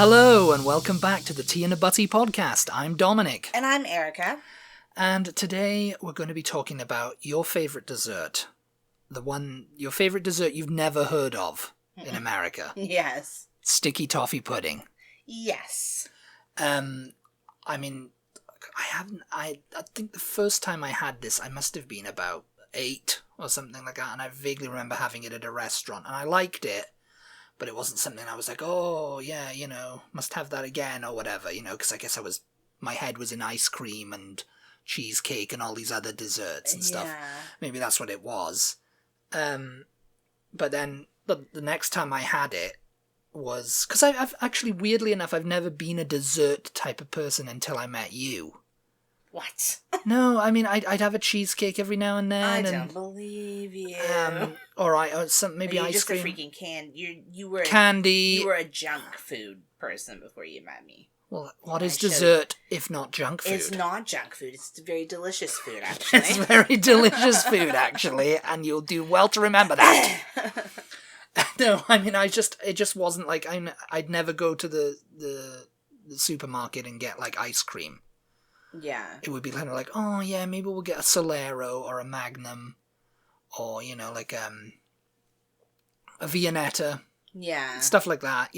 Hello and welcome back to the Tea and a Butty podcast. I'm Dominic. And I'm Erica. And today we're going to be talking about your favourite dessert. Your favourite dessert you've never heard of in America. Yes. Sticky Toffee Pudding. Yes. I think the first time I had this, I must have been about 8 or something like that, and I vaguely remember having it at a restaurant, and I liked it, but it wasn't something I was like, oh, yeah, must have that again, or whatever, because I guess my head was in ice cream and cheesecake and all these other desserts and stuff. Yeah. Maybe that's what it was. But then the next time I had it was... Because I've actually, weirdly enough, I've never been a dessert type of person until I met you. What? No, I mean, I'd have a cheesecake every now and then. I don't believe you. All right, maybe ice just cream. A freaking you were candy. You were a junk food person before you met me. Well, what is dessert if not junk food? It's not junk food. It's very delicious food, actually. It's very delicious food, actually, and you'll do well to remember that. No, I mean, it just wasn't like I'd never go to the supermarket and get like ice cream. Yeah. It would be kind of like, oh yeah, maybe we'll get a Solero or a Magnum, or like a Viennetta. Yeah. Stuff like that,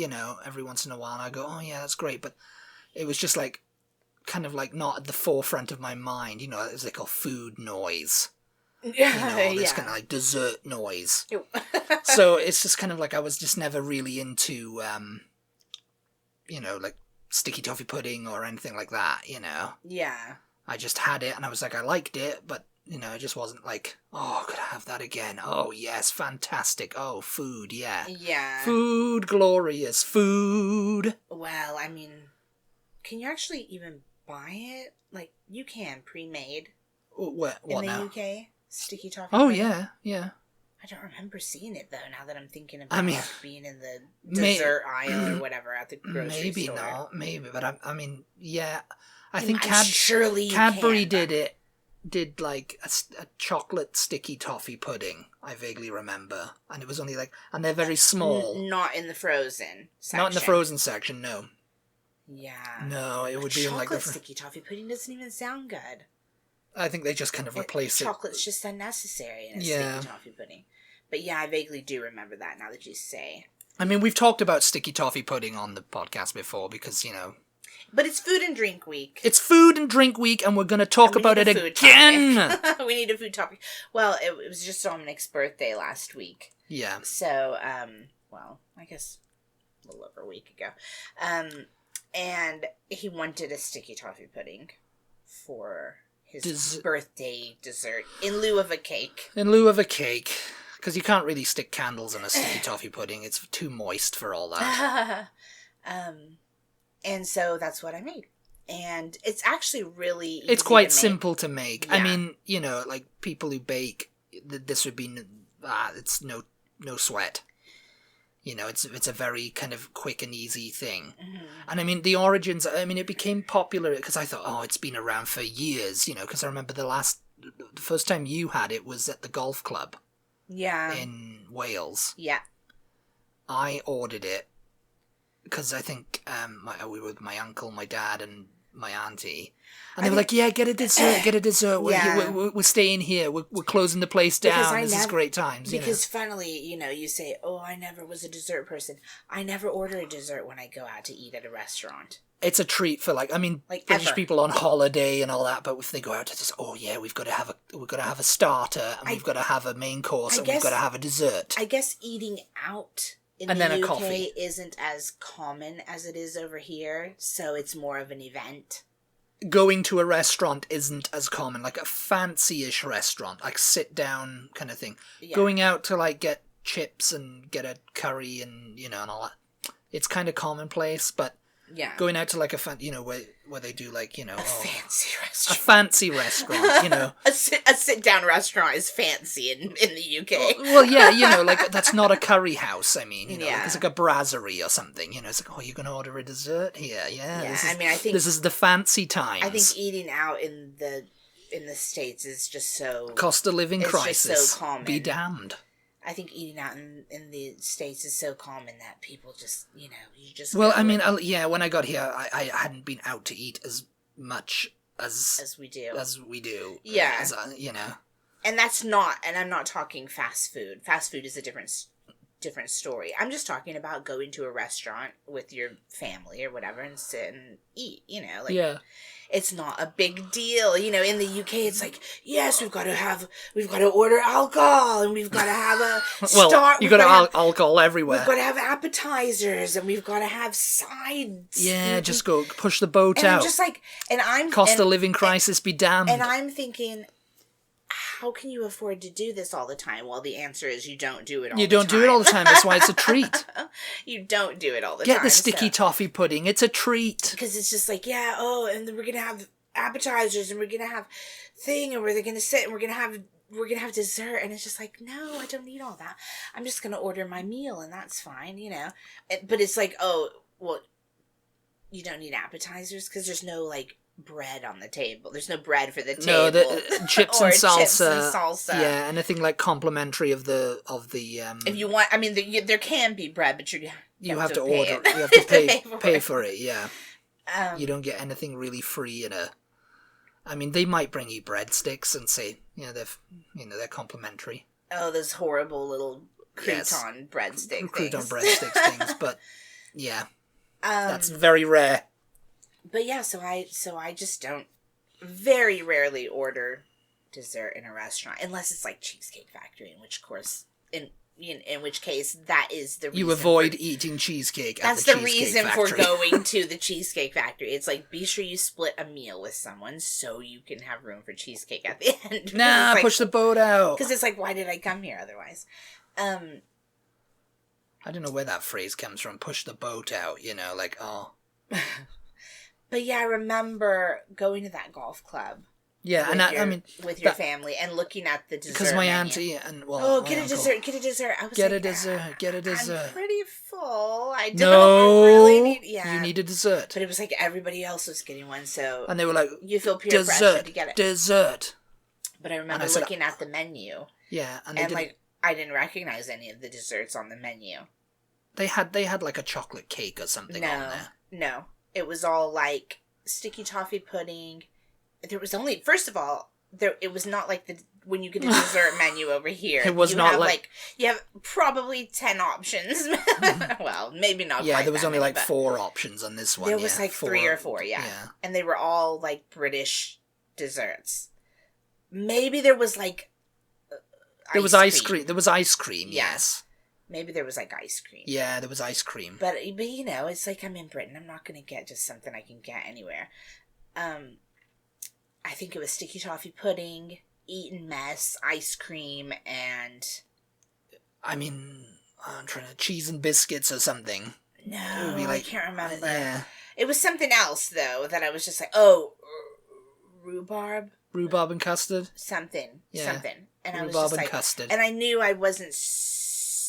every once in a while. And I go, oh yeah, that's great, but it was just like, kind of like not at the forefront of my mind. It was like a food noise. Yeah. This kind of like dessert noise. So it's just kind of like I was just never really into, like sticky toffee pudding or anything like that, Yeah. I just had it and I was like, I liked it, but, it just wasn't like, oh, could I have that again? Oh, yes, fantastic. Oh, food, yeah. Yeah. Food, glorious food. Well, I mean, can you actually even buy it? Like, you can, pre-made. What in the now? UK? Sticky toffee Oh, pudding? Yeah. I don't remember seeing it, though, now that I'm thinking about being in the dessert aisle or whatever at the grocery store. Maybe not, but I mean, yeah. I think think surely Cadbury did like a chocolate sticky toffee pudding, I vaguely remember. And it was only like, and they're very small. Not in the frozen section. Not in the frozen section, no. Yeah. No, it would be in like the... Chocolate sticky toffee pudding doesn't even sound good. I think they just kind of replace it. Chocolate's just unnecessary in a sticky toffee pudding. But yeah, I vaguely do remember that now that you say. I mean, we've talked about sticky toffee pudding on the podcast before because, But it's Food and Drink Week. It's Food and Drink Week, and we're going to talk about it again. We need a food topic. Well, it was just Dominic's birthday last week. Yeah. So, I guess a little over a week ago. And he wanted a sticky toffee pudding for his birthday dessert in lieu of a cake. In lieu of a cake. Because you can't really stick candles in a sticky toffee pudding. It's too moist for all that. And so that's what I made. And it's actually really easy It's quite to make. simple to make. Yeah. I mean, like people who bake, this would be, it's no sweat. It's a very kind of quick and easy thing. Mm-hmm. And I mean, the origins, it became popular because I thought, oh, it's been around for years, because I remember the first time you had it was at the golf club. Yeah. In Wales. Yeah. I ordered it because I think we were with my uncle, my dad, and my auntie. And they were like, yeah, get a dessert. We're staying here. We're closing the place down. This is great times. Because finally, you say, oh, I never was a dessert person. I never order a dessert when I go out to eat at a restaurant. It's a treat for British people on holiday and all that. But if they go out to this, oh yeah, we've got to have a starter and we've got to have a main course and we've got to have a dessert. I guess eating out in and the then UK a coffee isn't as common as it is over here, so it's more of an event. Going to a restaurant isn't as common, like a fancy-ish restaurant, like sit-down kind of thing. Yeah. Going out to, like, get chips and get a curry and, and all that. It's kind of commonplace, but yeah, going out to, like, where they do, like, fancy restaurant. A fancy restaurant, a sit-down restaurant is fancy in the UK. Well, yeah, like, that's not a curry house, yeah. It's like a brasserie or something, it's like, oh, you're going to order a dessert here, yeah. I think this is the fancy times. I think eating out in the States is just so... Cost of living crisis. Just so common. Be damned. I think eating out in the States is so common that people just, you just... Well, I mean, when I got here, I hadn't been out to eat as much as we do. As we do. Yeah. As, And that's not, and I'm not talking fast food. Fast food is a different story. I'm just talking about going to a restaurant with your family or whatever and sit and eat, Yeah. It's not a big deal. In the UK, it's like, yes, we've got to order alcohol, and we've got to have a you got to have alcohol everywhere. We've got to have appetizers, and we've got to have sides. Yeah, just go push the boat and out. I'm just like, cost of living crisis be damned. And I'm thinking, how can you afford to do this all the time? Well, the answer is you don't do it all the time. You don't do it all the time. That's why it's a treat. You don't do it all the time. Get the sticky toffee pudding. It's a treat. Because it's just like, and then we're going to have appetizers, and we're going to have thing, and we're going to sit, and we're going to have dessert. And it's just like, no, I don't need all that. I'm just going to order my meal, and that's fine, But it's like, oh, well, you don't need appetizers because there's no, like, bread on the table. There's no bread for the table. No, the chips and salsa. Chips and salsa. Yeah, anything like complimentary of the. If you want, I mean, there can be bread, but you have to order. It. You have to pay for it. Yeah. You don't get anything really free in a. I mean, they might bring you breadsticks and say, they're complimentary. Oh, those horrible little crouton breadstick things. Crouton breadstick things, but yeah, that's very rare. But yeah, so I just don't very rarely order dessert in a restaurant unless it's like Cheesecake Factory, in which case that is the reason you avoid eating cheesecake. That's the reason for going to the Cheesecake Factory. It's like, be sure you split a meal with someone so you can have room for cheesecake at the end. Nah, push the boat out. Because it's like, why did I come here otherwise? I don't know where that phrase comes from. Push the boat out. Like, oh. But yeah, I remember going to that golf club. Yeah, with your family and looking at the dessert. Because my menu. auntie and get a dessert. I was get a dessert. I'm pretty full. I don't no, really need. Yeah, you need a dessert. But it was like everybody else was getting one, so and they were like, you feel peer pressure to get it. Dessert. But I remember looking at the menu. Yeah, and I didn't recognize any of the desserts on the menu. They had like a chocolate cake or something on there. No. It was all like sticky toffee pudding. There was only, first of all, it was not like when you get a dessert menu over here. It was not like you have probably 10 options. Well, maybe not. Yeah, there was only like 4 options on this one. There was like 3 or 4, yeah, and they were all like British desserts. Maybe there was like there was ice cream. There was ice cream. Yes. Maybe there was, like, ice cream. Yeah, there was ice cream. But it's like I'm in Britain. I'm not going to get just something I can get anywhere. I think it was sticky toffee pudding, Eton mess, ice cream, and... I mean, I'm trying to... cheese and biscuits or something. No, I can't remember. Yeah. It was something else, though, that I was just like, rhubarb? Rhubarb and custard? Something. Yeah. Something. And rhubarb I was just and like, custard. And I knew I wasn't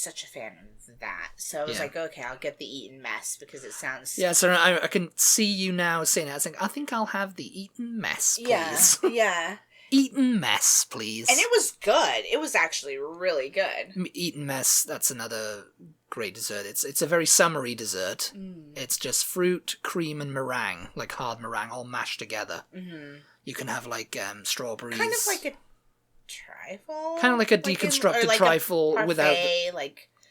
such a fan of that, so I was like, okay, I'll get the Eton mess because it sounds... Yeah, so I can see you now saying it. I think I'll have the Eton mess, please. Yeah. Eton mess, please. And it was good. It was actually really good. Eton mess, that's another great dessert. It's a very summery dessert. It's just fruit, cream, and meringue, like hard meringue, all mashed together. Mm-hmm. You can have like strawberries. Kind of like a trifle, kind of like a deconstructed like trifle parfait, without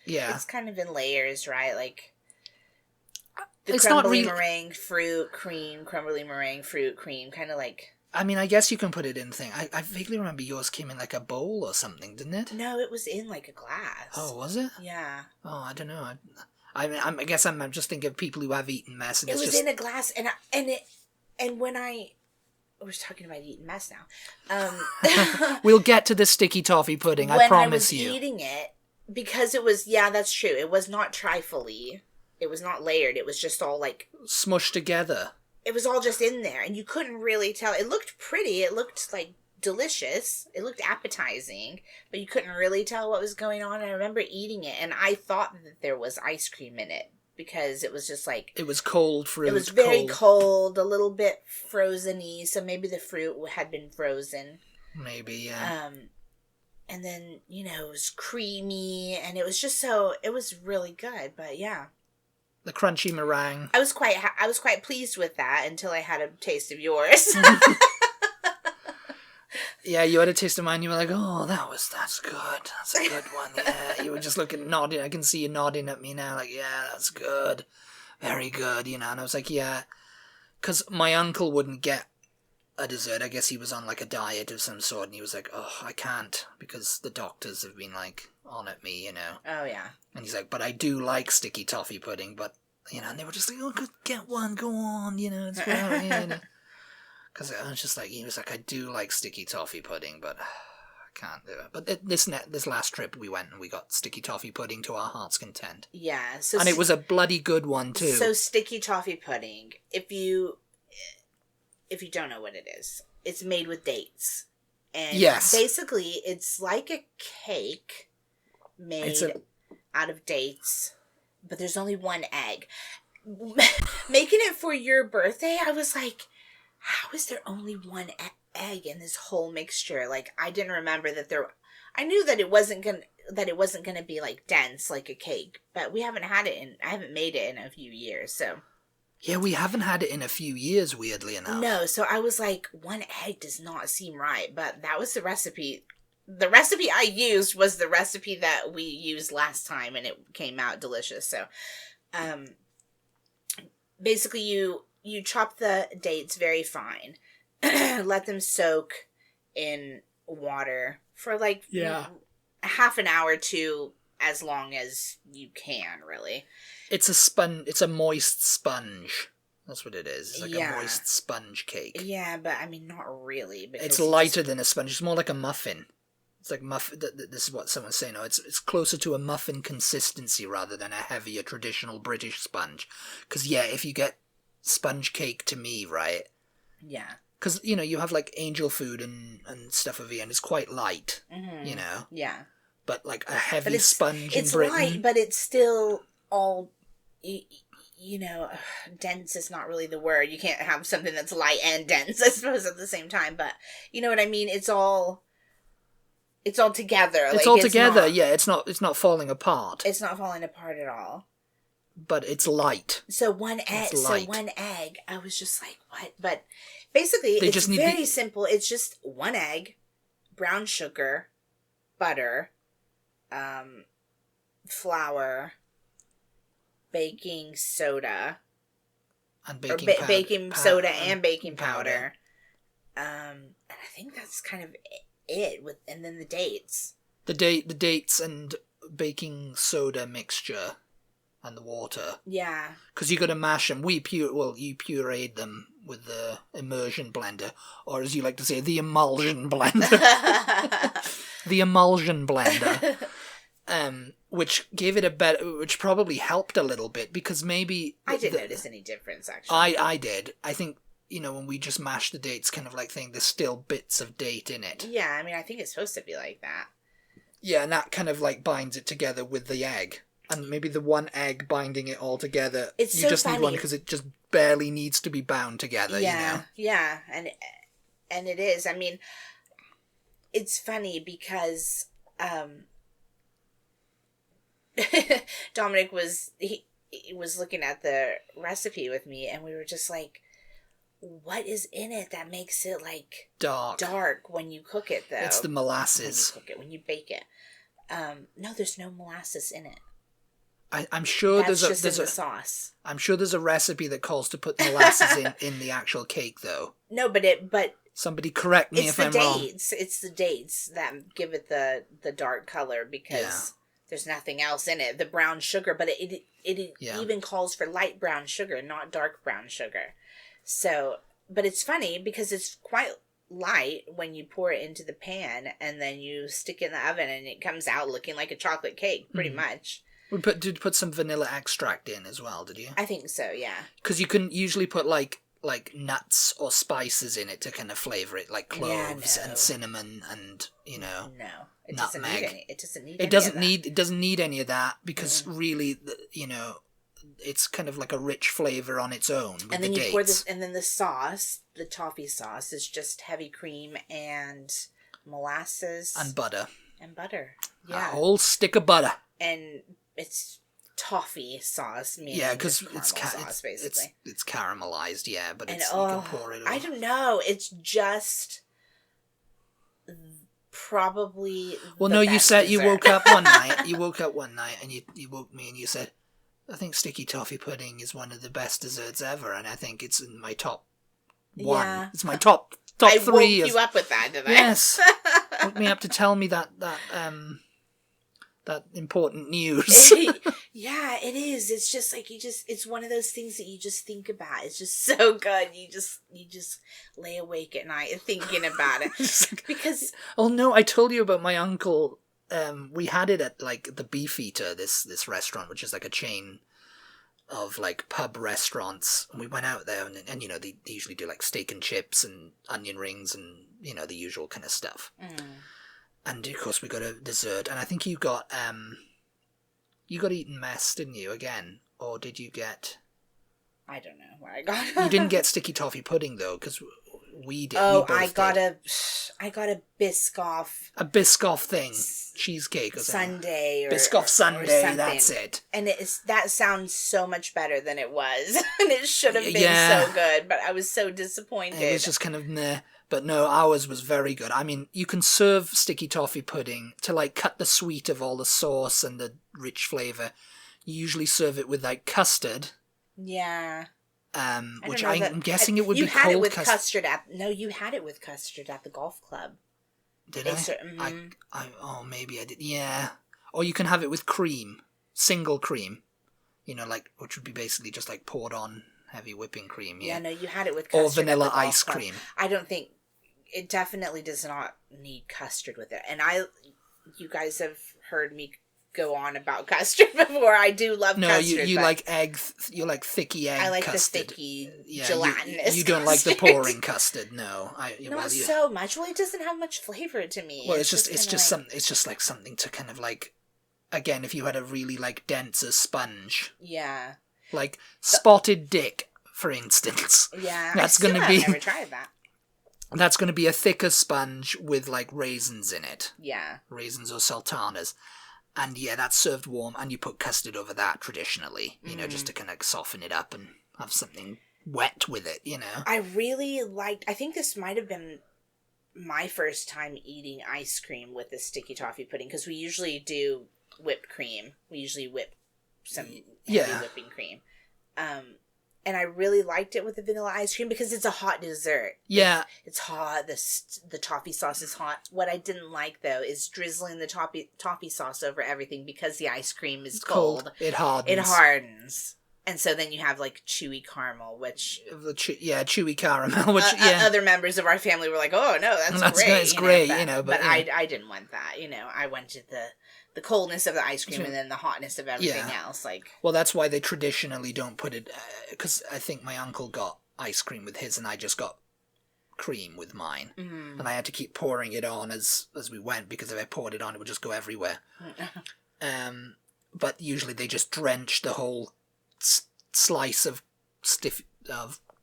yeah, it's kind of in layers, right? Like the it's crumbly not meringue, fruit, cream, crumbly meringue, fruit, cream, kind of like. I mean, I guess you can put it in thing. I vaguely remember yours came in like a bowl or something, didn't it? No, it was in like a glass. Oh, was it? Yeah. Oh, I don't know. I mean, I guess I'm just thinking of people who have eaten mess. And it was in a glass, and when I. We're talking about eating mess now. We'll get to the sticky toffee pudding, I promise you. When I was eating it, because it was, yeah, that's true. It was not trifle-y. It was not layered. It was just all like... smushed together. It was all just in there, and you couldn't really tell. It looked pretty. It looked like delicious. It looked appetizing, but you couldn't really tell what was going on. And I remember eating it, and I thought that there was ice cream in it. Because it was just like... it was cold fruit. It was very cold, a little bit frozen-y, so maybe the fruit had been frozen. Maybe, yeah. And then, you know, it was creamy, and it was it was really good, but yeah. The crunchy meringue. I was quite pleased with that until I had a taste of yours. Yeah, you had a taste of mine. You were like, "Oh, that's good. That's a good one." Yeah, you were just nodding. I can see you nodding at me now, like, "Yeah, that's good, very good." You know, and I was like, "Yeah," because my uncle wouldn't get a dessert. I guess he was on like a diet of some sort, and he was like, "Oh, I can't because the doctors have been like on at me, you know." Oh yeah. And he's like, "But I do like sticky toffee pudding, but you know," and they were just like, "Oh, get one, go on, you know, it's well, you know." Because I was just like, he was like, "I do like sticky toffee pudding, but I can't do it." But this last trip we went and we got sticky toffee pudding to our heart's content. Yeah. And it was a bloody good one too. So sticky toffee pudding, if you don't know what it is, it's made with dates. And yes. Basically it's like a cake made out of dates, but there's only one egg. Making it for your birthday, I was like, how is there only one egg in this whole mixture? Like, I didn't remember that I knew that it wasn't gonna be like dense like a cake, but I haven't made it in a few years, so. Yeah, we haven't had it in a few years, weirdly enough. No, so I was like, one egg does not seem right, but that was the recipe. The recipe I used was the recipe that we used last time, and it came out delicious. So, basically you chop the dates very fine, let them soak in water for like half an hour to as long as you can, really. It's a moist sponge. That's what it is. It's like a moist sponge cake. Yeah, but I mean, not really. It's lighter than a sponge. It's more like a muffin. It's like muffin. This is what someone's saying. No, it's closer to a muffin consistency rather than a heavier traditional British sponge. Because if you get sponge cake to me, right? Yeah. Because you know you have like angel food and stuff over here, and it's quite light. Mm-hmm. You know. Yeah. But like a heavy sponge in Britain. It's light, but it's still all. You know, dense is not really the word. You can't have something that's light and dense, I suppose, at the same time. But you know what I mean? It's all together. It's all together. It's not falling apart. It's not falling apart at all. But it's light. So one egg. I was just like, what? But basically, it's very simple. It's just one egg, brown sugar, butter, flour, baking soda, and baking soda and baking powder. And I think that's kind of it. And then the dates. The dates and baking soda mixture and the water. Yeah. Because you got to mash them. You pureed them with the immersion blender, or as you like to say, the emulsion blender. The emulsion blender. Which gave it which probably helped a little bit, because maybe... I didn't notice any difference, actually. I did. I think, you know, when we just mash the dates, kind of like thing, there's still bits of date in it. Yeah, I mean, I think it's supposed to be like that. Yeah, and that kind of like binds it together with the egg. And maybe the one egg binding it all together, it's you so just funny. need one because it just barely needs to be bound together, yeah, you know? Yeah, and it is. I mean, it's funny because... Dominic was looking at the recipe with me, and we were just like, what is in it that makes it like dark when you cook it, though? It's the molasses. When you bake it. No, there's no molasses in it. I'm sure there's there's in the sauce. I'm sure there's a recipe that calls to put molasses in the actual cake, though. No, but somebody correct me if I'm wrong. It's the dates that give it the dark color, because there's nothing else in it. The brown sugar, but it even calls for light brown sugar, not dark brown sugar. So, but it's funny because it's quite light when you pour it into the pan, and then you stick it in the oven, and it comes out looking like a chocolate cake, pretty much. Did you put some vanilla extract in as well, did you? I think so, yeah. Because you can usually put like nuts or spices in it to kind of flavour it, like cloves and cinnamon and, you know, nutmeg. It doesn't need any of that, because really, you know, it's kind of like a rich flavour on its own with the dates. Pour this, and then the sauce, the toffee sauce, is just heavy cream and molasses. And butter. And butter. A Yeah. whole stick of butter. And it's toffee sauce, meaning Yeah, because sauce, basically. It's caramelized, yeah, but And you can pour it over. I don't know. It's just probably well, no, you said dessert. You woke up one night. You woke up one night and you woke me and you said, I think sticky toffee pudding is one of the best desserts ever, and I think it's in my top one. Yeah. It's my top I three. I woke you up with that, didn't I? Yes. Woke me up to tell me that important news. Yeah, it is. It's just like it's one of those things that you just think about. It's just so good. You just lay awake at night thinking about it. Because oh no, I told you about my uncle. We had it at like the Beefeater, this restaurant, which is like a chain of like pub restaurants. And we went out there and you know, they usually do like steak and chips and onion rings and, you know, the usual kind of stuff. And of course we got a dessert, and I think you got Eton mess, didn't you, again? Or did you get... I don't know what I got. You didn't get sticky toffee pudding though, because we did. Oh, I got a Biscoff. A Biscoff thing. Cheesecake or something. Sundae or Biscoff Sundae, or that's it. And that sounds so much better than it was. And it should have been so good, but I was so disappointed. It was just kind of meh. But no, ours was very good. I mean, you can serve sticky toffee pudding to like cut the sweet of all the sauce and the rich flavour. You usually serve it with like custard. Yeah. Which I'm guessing it would be cold custard. You had it with custard you had it with custard at the golf club. Did I? Maybe I did. Yeah. Or you can have it with cream. Single cream. You know, like, which would be basically just like poured on heavy whipping cream. Yeah, no, you had it with custard. Or vanilla ice cream. I don't think... It definitely does not need custard with it. And you guys have heard me go on about custard before. I do love custard. No, you like egg, you like thicky egg custard. I like custard. The thicky, gelatinous You don't like the pouring custard, no. Not so much. Well, it doesn't have much flavor to me. Well, it's just like something to kind of like, again, if you had a really like denser sponge. Yeah. Like spotted dick, for instance. Yeah. That's going to be... I've never tried that. That's going to be a thicker sponge with, like, raisins in it. Yeah. Raisins or sultanas. And, yeah, that's served warm, and you put custard over that traditionally, you know, just to kind of soften it up and have something wet with it, you know. I really liked... I think this might have been my first time eating ice cream with the sticky toffee pudding, because we usually do whipped cream. We usually whip some heavy whipping cream. And I really liked it with the vanilla ice cream because it's a hot dessert. Yeah. It's hot. The toffee sauce is hot. What I didn't like, though, is drizzling the toffee sauce over everything because the ice cream is cold. It hardens. It hardens. And so then you have, like, chewy caramel, which... chewy caramel, which, other members of our family were like, oh, no, that's great. It's great, you know. But I didn't want that, you know. I wanted the coldness of the ice cream and then the hotness of everything else. Like, well, that's why they traditionally don't put it... Because I think my uncle got ice cream with his and I just got cream with mine. And I had to keep pouring it on as we went because if I poured it on, it would just go everywhere. But usually they just drench the whole slice of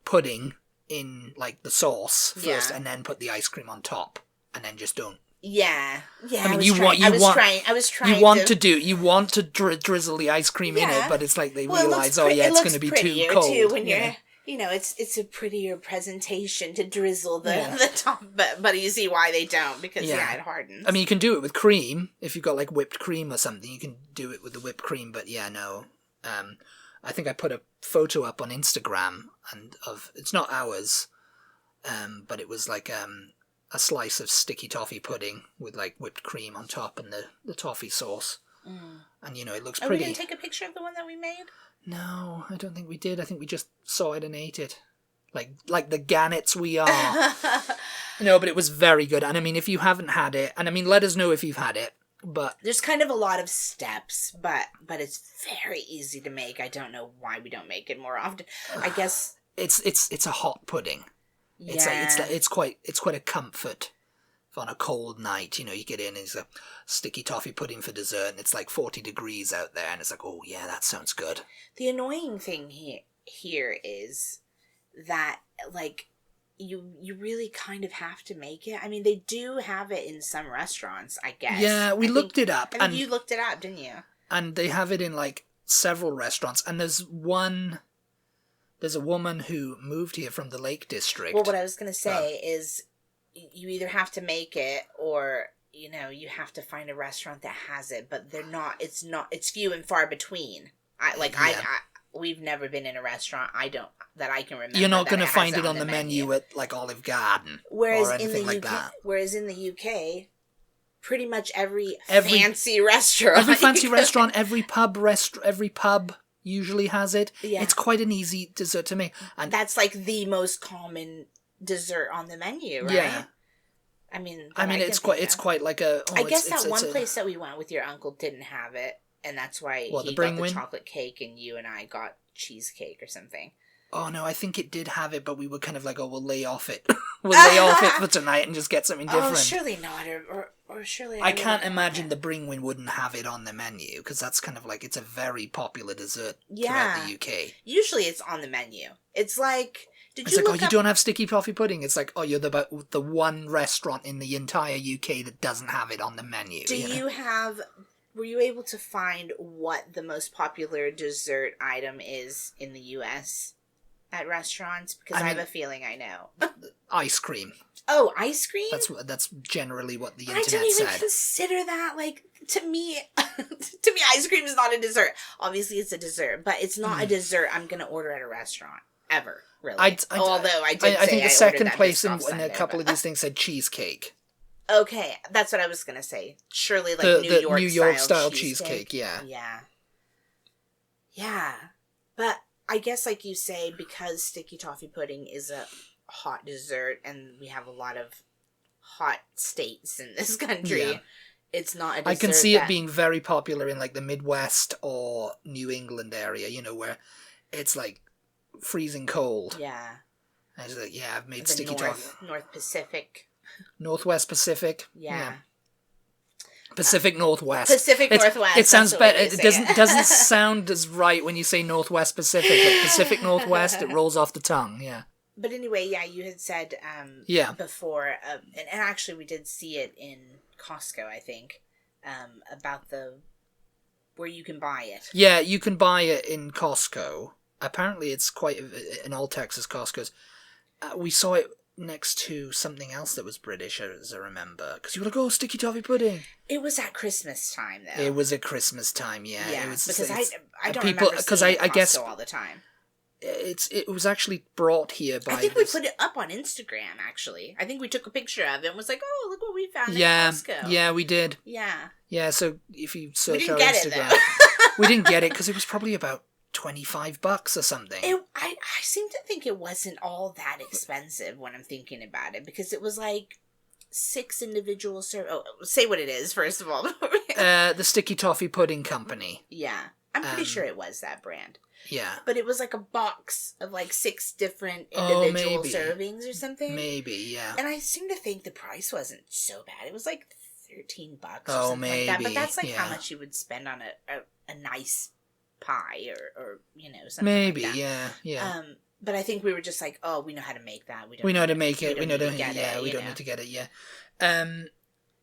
pudding in, like, the sauce first and then put the ice cream on top and then just don't. Yeah. I mean, you want to drizzle the ice cream in it, but it's like they realize, it's going to be too cold. Too when you're, you know, it's a prettier presentation to drizzle the top, but you see why they don't, because it hardens. I mean, you can do it with cream if you've got like whipped cream or something. You can do it with the whipped cream, but I think I put a photo up on Instagram it's not ours, but it was like a slice of sticky toffee pudding with like whipped cream on top and the toffee sauce. And, you know, it looks pretty. We didn't take a picture of the one that we made? No, I don't think we did. I think we just saw it and ate it. Like the gannets we are. No, but it was very good. And I mean, if you haven't had it, and I mean, let us know if you've had it. But there's kind of a lot of steps, but it's very easy to make. I don't know why we don't make it more often. I guess it's a hot pudding. Yeah. It's quite a comfort on a cold night. You know, you get in and it's a sticky toffee pudding for dessert, and it's like 40 degrees out there, and it's like, oh yeah, that sounds good. The annoying thing here is that, like, you really kind of have to make it. I mean, they do have it in some restaurants, I guess. Yeah, we looked it up. I think you looked it up, didn't you? And they have it in, like, several restaurants. And there's a woman who moved here from the Lake District. Well, what I was going to say is you either have to make it or, you know, you have to find a restaurant that has it, but it's few and far between. We've never been in a restaurant that I can remember. You're not going to find it on the menu at, like, Olive Garden or anything like that. Whereas in the UK, pretty much every fancy restaurant. Every fancy restaurant, every pub usually has it. Yeah. It's quite an easy dessert to make. And that's like the most common dessert on the menu, right? Yeah. I mean, it's quite like a... I guess that one place that we went with your uncle didn't have it, and that's why he got the chocolate cake and you and I got cheesecake or something. Oh, no, I think it did have it, but we were kind of like, we'll lay off it. We'll lay off it for tonight and just get something different. Oh, surely not, or surely... I can't imagine the Bringwin wouldn't have it on the menu, because that's kind of like, it's a very popular dessert throughout the UK. Usually it's on the menu. It's like... you don't have sticky toffee pudding. It's like, you're the one restaurant in the entire UK that doesn't have it on the menu. Were you able to find what the most popular dessert item is in the US at restaurants? Because I have a feeling I know. Ice cream. Oh, ice cream? That's generally what the internet said. I didn't even consider that. Like, to me, ice cream is not a dessert. Obviously, it's a dessert, but it's not a dessert I'm going to order at a restaurant. Ever, really. Although I think the second place in a couple of these things said cheesecake. Okay, that's what I was going to say. Surely, like, New York style cheesecake. Yeah. Yeah. But I guess, like you say, because sticky toffee pudding is a hot dessert and we have a lot of hot states in this country, it's not a dessert. I can see it being very popular in, like, the Midwest or New England area, you know, where it's, like, freezing cold. Yeah. I was like, I've made sticky toffee. North Pacific. Northwest Pacific. Yeah. Pacific Northwest. Northwest. It sounds better. It doesn't sound as right when you say Northwest Pacific, but Pacific Northwest, it rolls off the tongue. Yeah. But anyway, you had said before, and actually we did see it in Costco, I think, about where you can buy it. Yeah, you can buy it in Costco. Apparently, it's quite in all Texas Costco's. We saw it next to something else that was British, as I remember. Because you were like, sticky toffee pudding. It was at Christmas time, though. It was at Christmas time, yeah. Yeah, because I don't remember seeing it at Costco all the time. It was actually brought here by... I think we put it up on Instagram, actually. I think we took a picture of it and was like, look what we found at Costco. Yeah, we did. Yeah. Yeah, so if you search our Instagram... We didn't get it, though. We didn't get it because it was probably about $25 or something. I seem to think it wasn't all that expensive when I'm thinking about it, because it was like 6 individual say what it is, first of all. The Sticky Toffee Pudding Company. Yeah. I'm pretty sure it was that brand. Yeah. But it was like a box of like 6 different individual servings or something. Maybe, yeah. And I seem to think the price wasn't so bad. It was like $13 or something maybe, like that. But that's like how much you would spend on a nice pie or something maybe, like that. yeah. But I think we were just like, we know how to make that. We know how to make it. We don't need to get it. Yeah.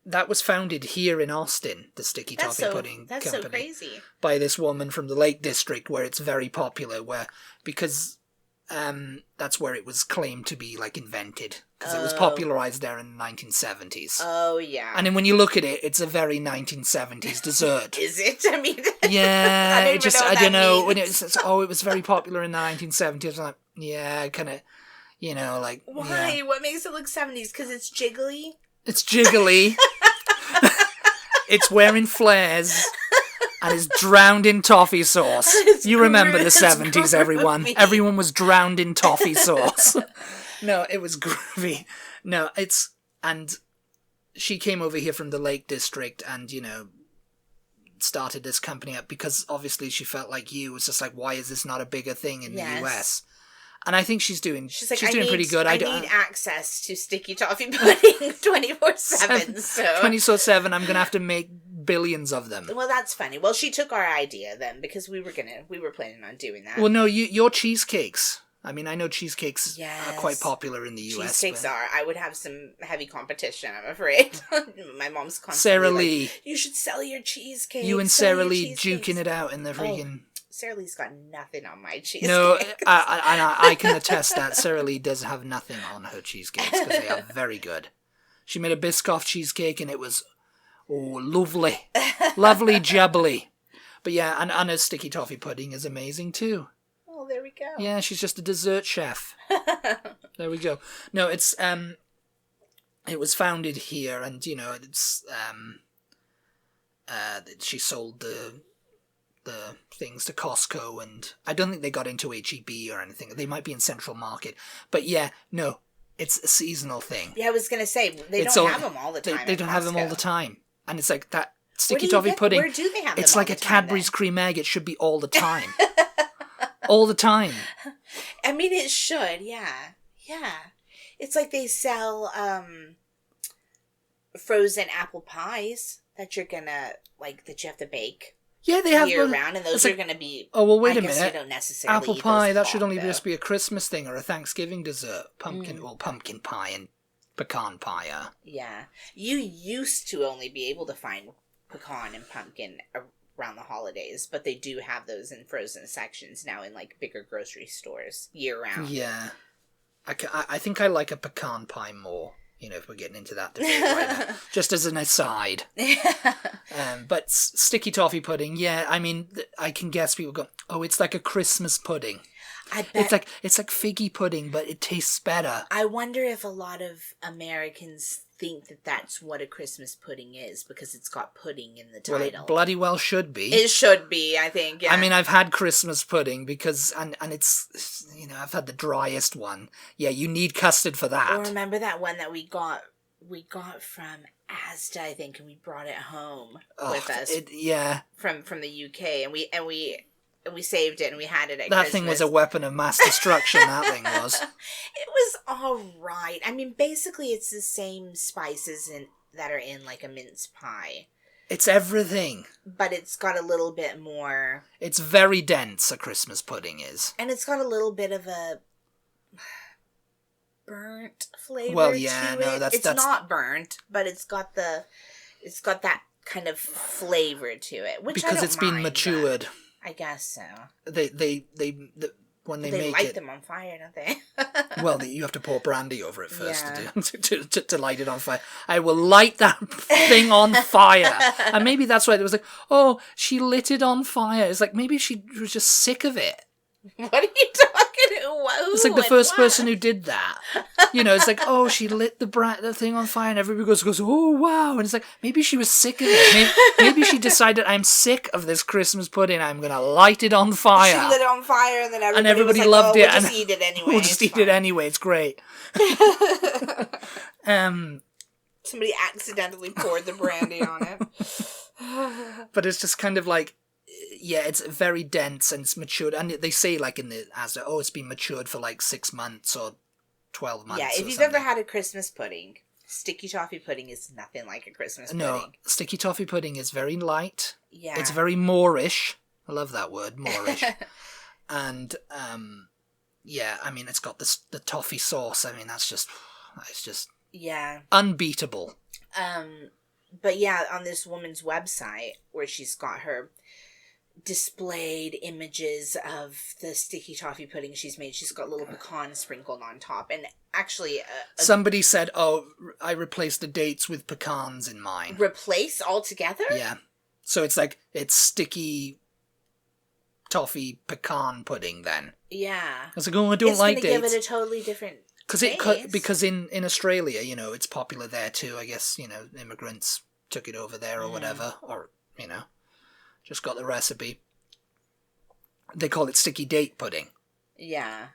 That was founded here in Austin, the Sticky Toffee Pudding Company. That's so crazy. By this woman from the Lake District, where it's very popular, because that's where it was claimed to be, like, invented. Because it was popularized there in the 1970s. Oh, yeah. And then when you look at it, it's a very 1970s dessert. Is it? I mean... Yeah, I don't know. When it was very popular in the 1970s, I'm like, yeah, kind of, like... Why? Yeah. What makes it look 70s? Because it's jiggly? It's jiggly. It's wearing flares. And is drowned in toffee sauce. You remember the 70s, everyone. Everyone was drowned in toffee sauce. No, it was groovy. No, and she came over here from the Lake District and, started this company up because obviously she felt like you. Was just like, why is this not a bigger thing in the US? And I think she's doing pretty good. I need access to sticky toffee pudding 24/7. So 24/7, I'm gonna have to make billions of them. Well, that's funny. Well, she took our idea then because we were planning on doing that. Well, no, your cheesecakes I mean, I know cheesecakes are Yes. quite popular in the US. Cheesecakes are. I would have some heavy competition, I'm afraid. My mom's constantly Sarah like, Lee. you should sell your cheesecakes. You and sell Sarah your Lee cheesecakes." duking it out in the freaking... Sarah Lee's got nothing on my cheesecakes. No, I can attest that Sarah Lee does have nothing on her cheesecakes because they are very good. She made a Biscoff cheesecake and it was, lovely. Lovely jubbly. But yeah, and Anna's sticky toffee pudding is amazing too. Oh, there we go. Yeah, she's just a dessert chef. There we go. No, it was founded here, and it's she sold the things to Costco, and I don't think they got into HEB or anything. They might be in Central Market, but yeah, no, it's a seasonal thing. Yeah, I was gonna say they don't have them all the time. They don't have them all the time, and it's like that sticky Where toffee pudding. Where do they have them? It's all like the a time, Cadbury's then? cream egg. It should be all the time. All the time. I mean, it should. Yeah. It's like they sell frozen apple pies that you're gonna that you have to bake. Yeah, they have year round, and those are gonna be. Oh well, wait a a minute. You don't necessarily apple eat pie. those That should hot, only though. just be a Christmas thing or a Thanksgiving dessert. Pumpkin pie and pecan pie. Yeah, you used to only be able to find pecan and pumpkin around the holidays, but they do have those in frozen sections now in bigger grocery stores year round. Yeah, I think I like a pecan pie more. If we're getting into that debate right now. Just as an aside. But sticky toffee pudding, yeah, I mean, I can guess people go, oh, it's like a Christmas pudding. I bet It's like figgy pudding, but it tastes better. I wonder if a lot of Americans think that that's what a Christmas pudding is because it's got pudding in the title. Well, it bloody well should be. It should be, I think, yeah. I mean, I've had Christmas pudding because, and it's, I've had the driest one. Yeah, you need custard for that. Or remember that one that we got from Asda, I think, and we brought it home with us. Yeah. From the UK, and we saved it and we had it at that Christmas. thing was a weapon of mass destruction. That thing was. It was all right. I mean, basically, it's the same spices that are in a mince pie. It's everything. But it's got a little bit more. It's very dense. A Christmas pudding is, and it's got a little bit of a burnt flavor. Well, yeah, to no, it. that's not burnt, but it's got that kind of flavor to it, which because I don't it's been mind, matured. I guess so. When they make make light them on fire, don't they? Well, you have to pour brandy over it first Yeah. to light it on fire. I will light that thing on fire. And maybe that's why it was like, oh, she lit it on fire. It's like, maybe she was just sick of it. What are you talking about? It's like the first person who did that. It's like, oh, she lit the thing on fire, and everybody goes, oh, wow. And it's like, maybe she was sick of it. Maybe she decided, I'm sick of this Christmas pudding. I'm going to light it on fire. She lit it on fire, and then everybody was like, loved it. We'll just eat it anyway. We'll just eat it anyway. It's great. Somebody accidentally poured the brandy on it. But it's just kind of like, yeah, it's very dense and it's matured. And they say in the Asda, oh, it's been matured for 6 months or 12 months. Yeah, if you've ever had a Christmas pudding, sticky toffee pudding is nothing like a Christmas pudding. No, sticky toffee pudding is very light. Yeah. It's very Moorish. I love that word, Moorish. And, yeah, I mean, it's got the toffee sauce. I mean, it's just yeah, unbeatable. But yeah, on this woman's website where she's got her displayed images of the sticky toffee pudding she's made, she's got little pecans sprinkled on top. And actually somebody said, oh, I replaced the dates with pecans in mine. Replace altogether? Yeah, so it's sticky toffee pecan pudding then. Yeah, I was like, oh, I don't like dates. It's going to give it a totally different because in Australia, it's popular there too. I guess immigrants took it over there or whatever, or just got the recipe. They call it sticky date pudding. Yeah.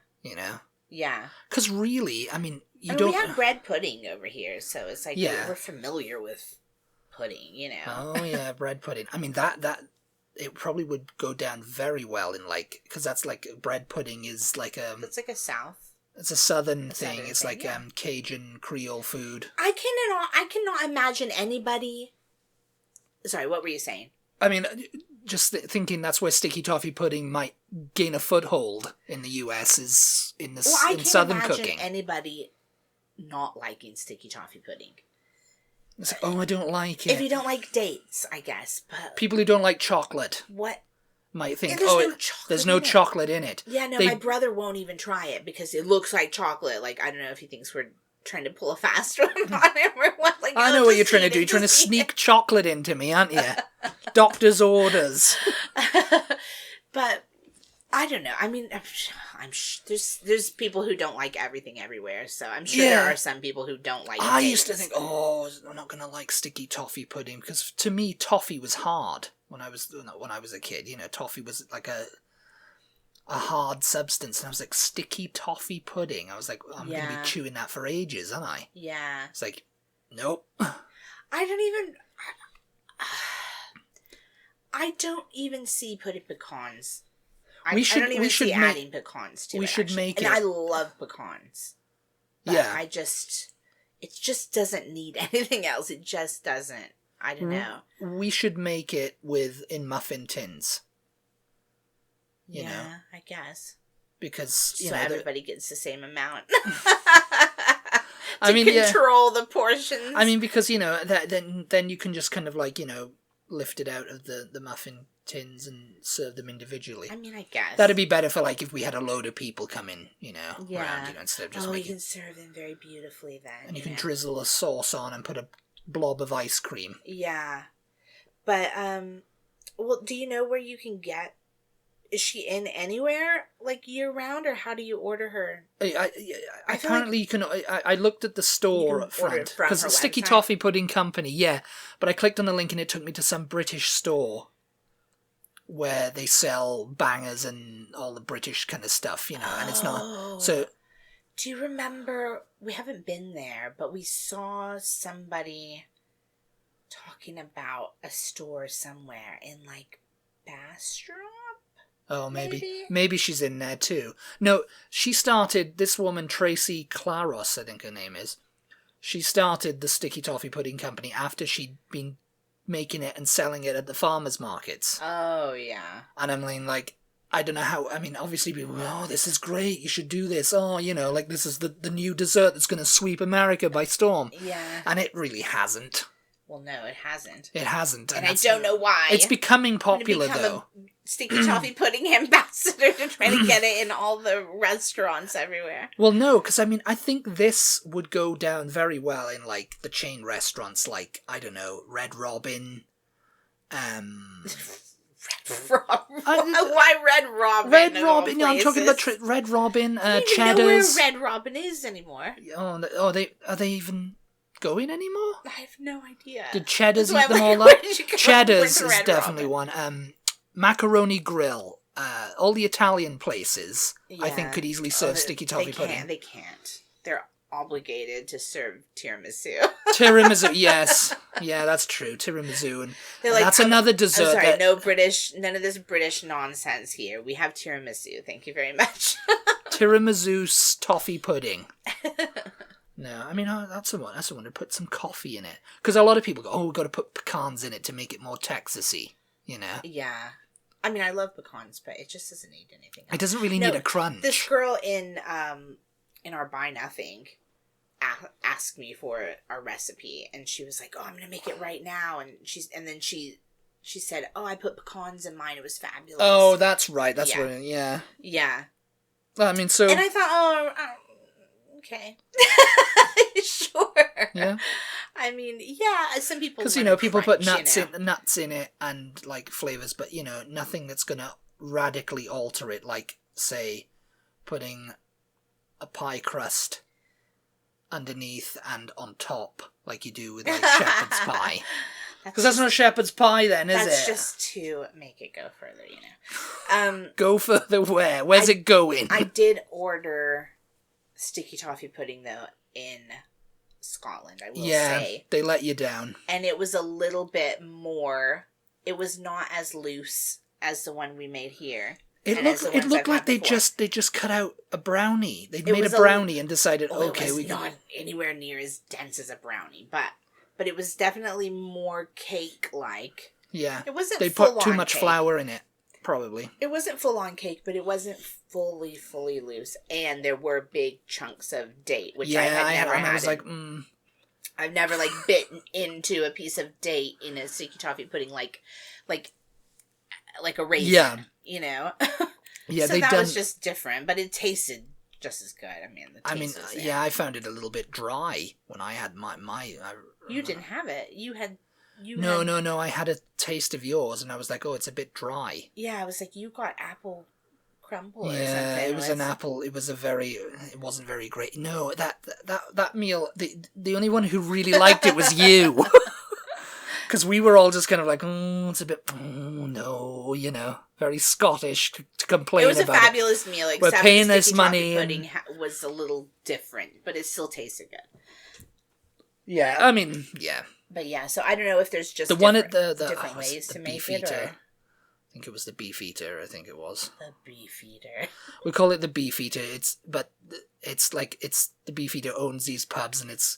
Yeah. Because really, I mean, we have bread pudding over here, so it's like we're familiar with pudding, Oh yeah, bread pudding. I mean that it probably would go down very well in because that's bread pudding is it's like a South. It's a southern thing. It's thing, Cajun Creole food. I cannot imagine anybody. Sorry, what were you saying? I mean, just thinking that's where sticky toffee pudding might gain a foothold in the US is in the in southern cooking. I can't imagine anybody not liking sticky toffee pudding. It's like, oh, I don't like it. If you don't like dates, I guess. But people who don't like chocolate. What? Might think, there's no chocolate in it. Yeah, no, my brother won't even try it because it looks like chocolate. Like, I don't know if he thinks we're trying to pull a fast one on him or what. Like, I know what you're trying to do. You're trying to sneak chocolate into me, aren't you? Doctor's orders. But I don't know. I mean, there's people who don't like everything everywhere, so I'm sure there are some people who don't like I used to think, I'm not going to like sticky toffee pudding, because to me, toffee was hard when I was a kid. You know, toffee was like a hard substance, and I was like, sticky toffee pudding. I was like, I'm going to be chewing that for ages, aren't I? Yeah. It's like, nope. I don't even see putting pecans. I don't even see adding pecans to it. We should make it. And I love pecans. Yeah. it just doesn't need anything else. It just doesn't. I don't know. We should make it in muffin tins. You know? I guess. Because, so everybody gets the same amount. I mean, control the portions. I mean, because, then you can just kind of like, lift it out of the muffin tins and serve them individually. I mean, I guess. That'd be better for, like, if we had a load of people come in, around, instead of just you can serve them very beautifully then. And you can drizzle a sauce on and put a blob of ice cream. Yeah. But, well, do you know where you can get... Is she in anywhere, like, year-round, or how do you order her? Apparently, you can... I looked at the store up front, because it's Sticky Toffee Pudding Company, but I clicked on the link and it took me to some British store where they sell bangers and all the British kind of stuff, and it's not... So, do you remember... We haven't been there, but we saw somebody talking about a store somewhere in, like, Bastrop? Oh, maybe she's in there too. No, she started, this woman, Tracy Claros, I think her name is. She started the Sticky Toffee Pudding Company after she'd been making it and selling it at the farmers markets. Oh, yeah. And I'm like, I don't know how, I mean, obviously people go, this is great, you should do this. Like this is the new dessert that's going to sweep America by storm. Yeah. And it really hasn't. Well, no, it hasn't. It hasn't. And I don't know why. It's becoming popular, though. Sticky Toffee Pudding ambassador to try to get it in all the restaurants everywhere. Well, no, because, I mean, I think this would go down very well in, like, the chain restaurants, like, I don't know, Red Robin, Why Red Robin? Red Robin, I'm talking about Red Robin, I don't even Cheddar's. know where Red Robin is anymore. Are they even going anymore? I have no idea. Did Cheddar's eat them all up? Cheddar's is definitely one. Macaroni Grill. All the Italian places, I think, could easily serve sticky toffee pudding. They can't. They're obligated to serve tiramisu. Tiramisu, yes. Yeah, that's true. Tiramisu. And that's another dessert. I'm sorry, none of this British nonsense here. We have tiramisu. Thank you very much. Tiramisu toffee pudding. No, I mean, that's the one. That's the one to put some coffee in it. Because a lot of people go, we've got to put pecans in it to make it more Texas-y, Yeah. I mean, I love pecans, but it just doesn't need anything else. It doesn't really need a crunch. This girl in our Buy Nothing asked me for a recipe, and she was like, "Oh, I'm gonna make it right now," and then she said, "Oh, I put pecans in mine. It was fabulous." Oh, that's right. That's what. Yeah. Yeah. Well, I mean, so. And I thought, okay. Sure. Yeah. I mean, yeah, some people... Because, people put nuts in it and, like, flavours, but, nothing that's going to radically alter it, like, say, putting a pie crust underneath and on top, like you do with, like, shepherd's pie. Because that's not shepherd's pie then, is it? That's just to make it go further, Go further where? Where's it going? I did order sticky toffee pudding, though, in Scotland, I will say. Yeah, they let you down. And it was a little bit more... It was not as loose as the one we made here. It looked like they just cut out a brownie. They made a brownie and decided, okay, we not anywhere near as dense as a brownie, but it was definitely more cake-like. Yeah. It wasn't They put too much flour in it, probably. It wasn't full-on cake, but it wasn't fully loose. And there were big chunks of date, which I had never had. I was like, I've never, like, bitten into a piece of date in a sticky toffee pudding like a raisin, you know? Yeah, so that was just different, but it tasted just as good. I mean, the taste was there. Yeah, I found it a little bit dry when I had my you didn't have it. No, I had a taste of yours, and I was like, oh, it's a bit dry. Yeah, I was like, you got apple crumble or yeah, something. It was an apple. It wasn't very great. No, that meal, the only one who really liked it was you. Because we were all just kind of like, it's a bit, no, you know, very Scottish to complain about it. It was a fabulous meal, except we're paying the this sticky money. toffee pudding was a little different, but it still tasted good. Yeah, I mean, yeah. But yeah, so I don't know if there's just different ways to make it, or... I think it was the beef eater. I think it was the beef eater. We call it the beef eater. It's the beef eater owns these pubs, and it's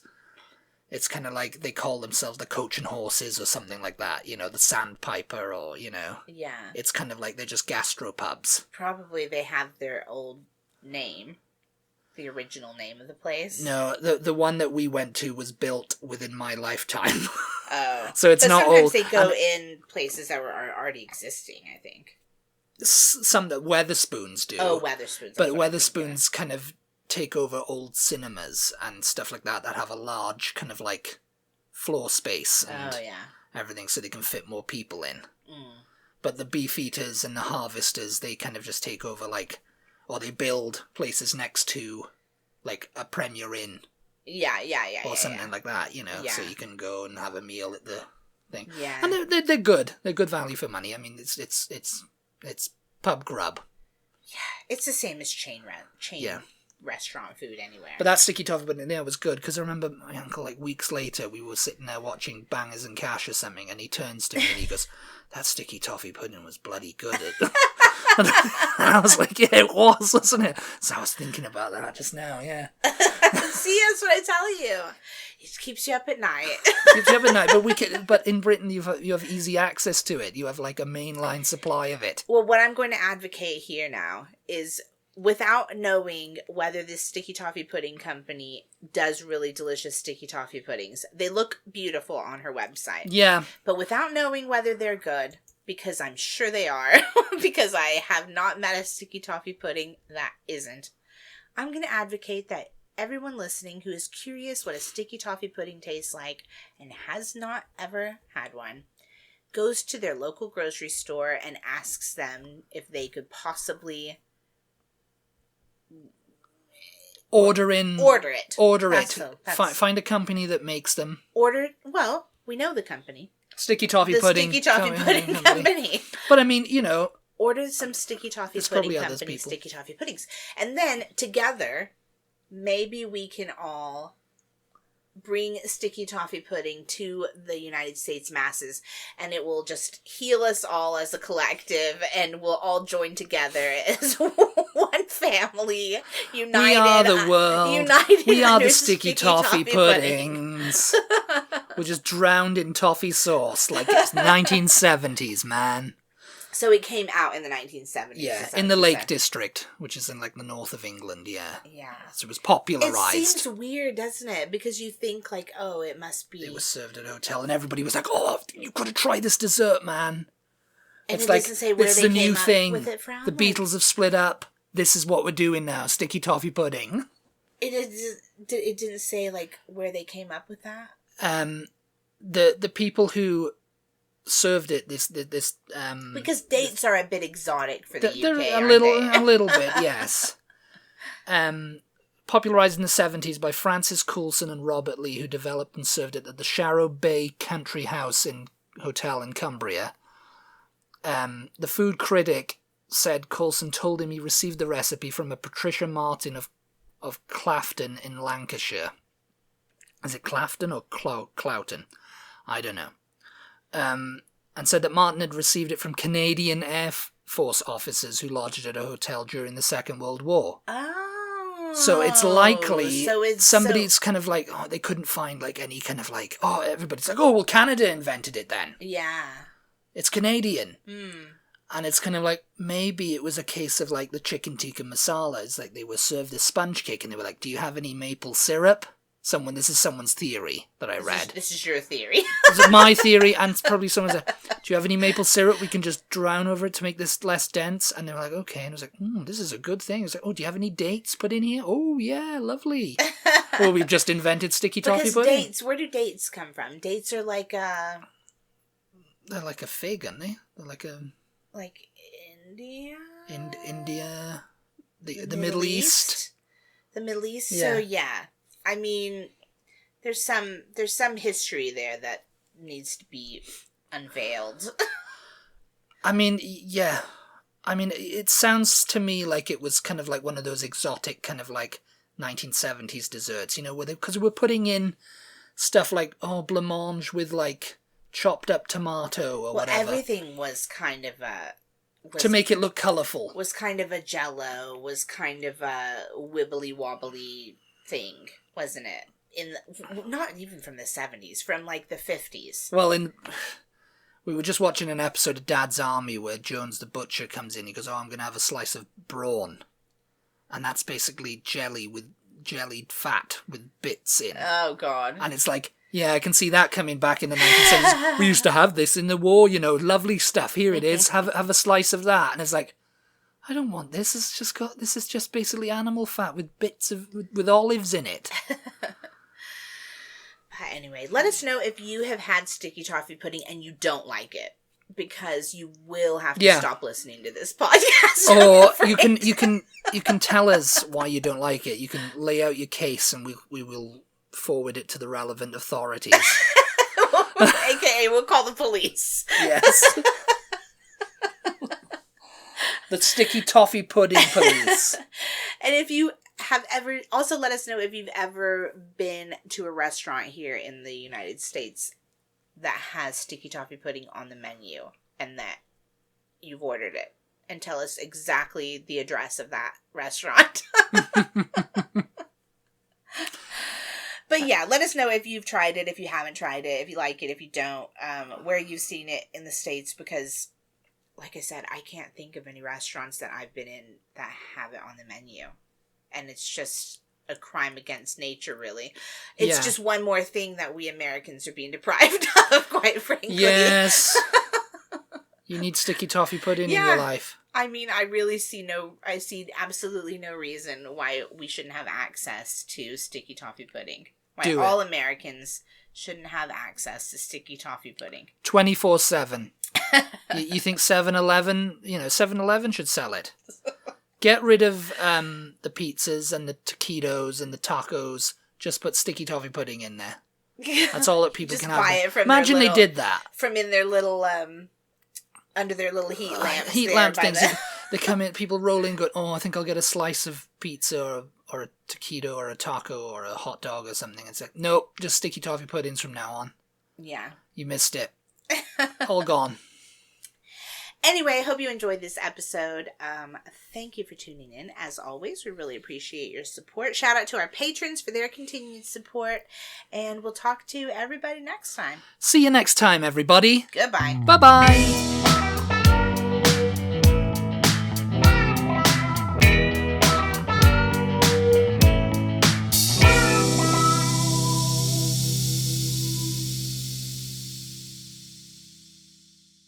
kind of like they call themselves the Coach and Horses or something like that. You know, the Sandpiper, or you know. Yeah. It's kind of like they're just gastropubs. Probably they have their old name. The original name of the place? No, the one that we went to was built within my lifetime. Oh. So it's not old. Sometimes they go in places that are already existing, I think. Some that Weatherspoons do. Oh, Weatherspoons. But Weatherspoons kind of take over old cinemas and stuff like that have a large kind of like floor space and everything, so they can fit more people in. Mm. But the beef eaters and the harvesters, they kind of just take over or they build places next to, like, a Premier Inn. Yeah. Or something like that, you know, so you can go and have a meal at the thing. Yeah. And they're good. They're good value for money. I mean, it's pub grub. Yeah, it's the same as chain restaurant food anywhere. But that sticky toffee pudding there was good, because I remember my uncle, like, weeks later, we were sitting there watching Bangers and Cash or something, and he turns to me and he goes, that sticky toffee pudding was bloody good. And I was like, yeah, it was, wasn't it? So I was thinking about that just now, yeah. See, that's what I tell you. It keeps you up at night. Keeps you up at night, but in Britain you have easy access to it. You have like a mainline supply of it. Well, what I'm going to advocate here now is, without knowing whether this Sticky Toffee Pudding company does really delicious sticky toffee puddings, they look beautiful on her website. Yeah. But without knowing whether they're good, because I'm sure they are, because I have not met a sticky toffee pudding that isn't, I'm going to advocate that everyone listening who is curious what a sticky toffee pudding tastes like and has not ever had one goes to their local grocery store and asks them if they could possibly order it. Find a company that makes them. Well, we know the company. Sticky Toffee Pudding. Sticky Toffee Pudding Company. But I mean, you know, order some Sticky Toffee Pudding Company sticky toffee puddings. And then together, maybe we can all bring sticky toffee pudding to the United States masses, and it will just heal us all as a collective, and we'll all join together as one family, united. We are the world. United. We are the sticky toffee puddings. We're just drowned in toffee sauce like it's 1970s, man. So it came out in the 1970s. Yeah, in the Lake District, which is in like the north of England, yeah. Yeah. So it was popularised. It seems weird, doesn't it? Because you think like, oh, it must be... It was served at a hotel and everybody was like, oh, you got to try this dessert, man. And it's it like, doesn't say where it's they the came new up thing. with it from. The Beatles have split up. This is what we're doing now, sticky toffee pudding. It didn't say like where they came up with that? The people who served it this because dates are a bit exotic for the UK. They're a little bit, yes. Popularised in the 70s by Francis Coulson and Robert Lee, who developed and served it at the Sharrow Bay Country House Hotel in Cumbria. The food critic said Coulson told him he received the recipe from a Patricia Martin of Clafton in Lancashire. Is it Clafton or Cloughton? I don't know. And said that Martin had received it from Canadian Air Force officers who lodged at a hotel during the Second World War. Oh. So it's likely somebody's kind of like, oh, they couldn't find like any kind of like, oh, everybody's like, oh, well, Canada invented it then. Yeah. It's Canadian. Mm. And it's kind of like, maybe it was a case of like the chicken tikka masala. It's like they were served a sponge cake and they were like, do you have any maple syrup? This is someone's theory that I read. This is your theory. This is my theory, and it's probably someone's like, do you have any maple syrup? We can just drown over it to make this less dense. And they were like, okay. And I was like, this is a good thing. I was like, oh, do you have any dates put in here? Oh, yeah, lovely. Or we've just invented sticky toffee pudding. Dates, where do dates come from? Dates are like They're like a fig, aren't they? They're like a... Like India? India... The Middle East? The Middle East? Yeah. So, yeah. I mean, there's some history there that needs to be unveiled. I mean, yeah. I mean, it sounds to me like it was kind of like one of those exotic kind of like 1970s desserts, you know, because we're putting in stuff like, blancmange with like chopped up tomato or whatever. Everything was kind of to make it look colourful. Was kind of a Jell-O, was kind of a wibbly wobbly thing, wasn't it? Not even from the 70s, from like the 50s. Well, we were just watching an episode of Dad's Army where Jones the Butcher comes in. He goes, I'm going to have a slice of brawn. And that's basically jellied fat with bits in. Oh, God. And it's like, yeah, I can see that coming back in the 1970s. We used to have this in the war, you know, lovely stuff. Here it is. Have a slice of that. And it's like, I don't want this. This is just basically animal fat with bits with olives in it. Anyway, let us know if you have had sticky toffee pudding and you don't like it, because you will have to stop listening to this podcast. Or you can tell us why you don't like it. You can lay out your case and we will forward it to the relevant authorities. AKA, we'll call the police. Yes. The Sticky Toffee Pudding Police. And if you have ever... Also, let us know if you've ever been to a restaurant here in the United States that has sticky toffee pudding on the menu and that you've ordered it. And tell us exactly the address of that restaurant. But yeah, let us know if you've tried it, if you haven't tried it, if you like it, if you don't, where you've seen it in the States, because... Like I said, I can't think of any restaurants that I've been in that have it on the menu. And it's just a crime against nature, really. It's just one more thing that we Americans are being deprived of, quite frankly. Yes. You need sticky toffee pudding in your life. I mean, I see absolutely no reason why we shouldn't have access to sticky toffee pudding. Why all Americans shouldn't have access to sticky toffee pudding. 24/7. You think 7-Eleven, 7-Eleven should sell it. Get rid of the pizzas and the taquitos and the tacos. Just put sticky toffee pudding in there. That's all that people can have. Buy it from Imagine they did that. From in their little, under their little heat lamps. Heat lamp things. They come in, people roll in, go, I think I'll get a slice of pizza or a taquito or a taco or a hot dog or something. It's like, nope, just sticky toffee puddings from now on. Yeah. You missed it. All gone. Anyway, I hope you enjoyed this episode. Thank you for tuning in. As always, we really appreciate your support. Shout out to our patrons for their continued support. And we'll talk to everybody next time. See you next time, everybody. Goodbye. Bye-bye.